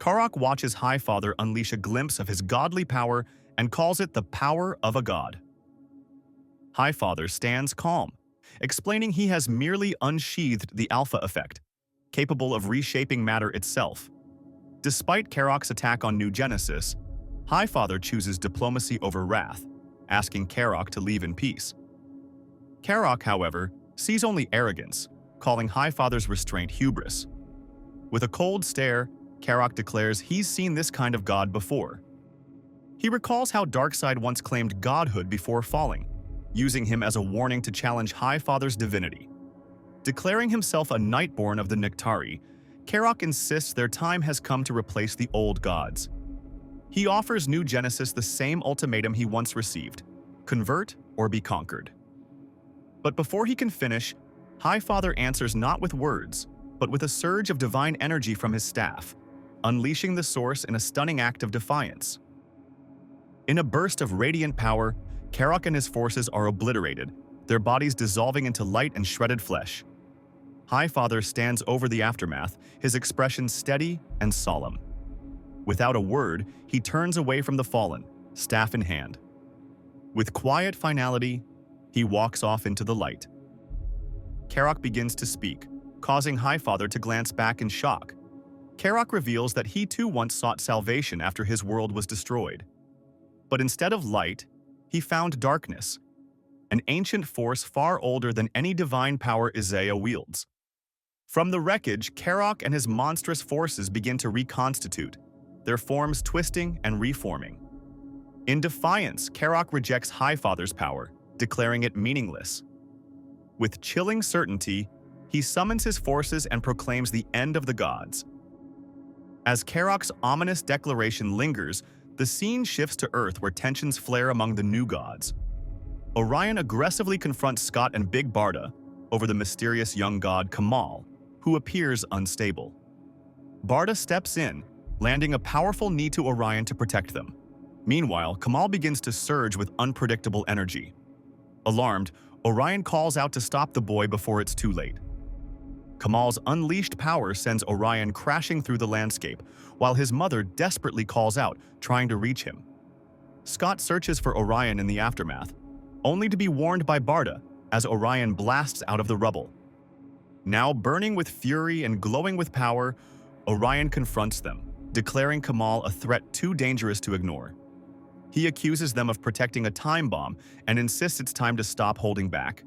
Karok watches Highfather unleash a glimpse of his godly power and calls it the power of a god. Highfather stands calm, explaining he has merely unsheathed the alpha effect, capable of reshaping matter itself. Despite Karok's attack on New Genesis, Highfather chooses diplomacy over wrath, asking Karok to leave in peace. Karok, however, sees only arrogance, calling Highfather's restraint hubris. With a cold stare, Karok declares he's seen this kind of god before. He recalls how Darkseid once claimed godhood before falling, using him as a warning to challenge Highfather's divinity. Declaring himself a Nightborn of the Nectari, Karok insists their time has come to replace the old gods. He offers New Genesis the same ultimatum he once received: convert or be conquered. But before he can finish, Highfather answers not with words, but with a surge of divine energy from his staff, unleashing the source in a stunning act of defiance. In a burst of radiant power, Karok and his forces are obliterated, their bodies dissolving into light and shredded flesh. Highfather stands over the aftermath, his expression steady and solemn. Without a word, he turns away from the fallen, staff in hand. With quiet finality, he walks off into the light. Karok begins to speak, causing Highfather to glance back in shock. Karok reveals that he too once sought salvation after his world was destroyed. But instead of light, he found darkness, an ancient force far older than any divine power Isaiah wields. From the wreckage, Karok and his monstrous forces begin to reconstitute, their forms twisting and reforming. In defiance, Karok rejects Highfather's power, declaring it meaningless. With chilling certainty, he summons his forces and proclaims the end of the gods. As Karok's ominous declaration lingers, the scene shifts to Earth where tensions flare among the new gods. Orion aggressively confronts Scott and Big Barda over the mysterious young god Kamal, who appears unstable. Barda steps in, landing a powerful knee to Orion to protect them. Meanwhile, Kamal begins to surge with unpredictable energy. Alarmed, Orion calls out to stop the boy before it's too late. Kamal's unleashed power sends Orion crashing through the landscape, while his mother desperately calls out, trying to reach him. Scott searches for Orion in the aftermath, only to be warned by Barda as Orion blasts out of the rubble. Now burning with fury and glowing with power, Orion confronts them, declaring Kamal a threat too dangerous to ignore. He accuses them of protecting a time bomb and insists it's time to stop holding back.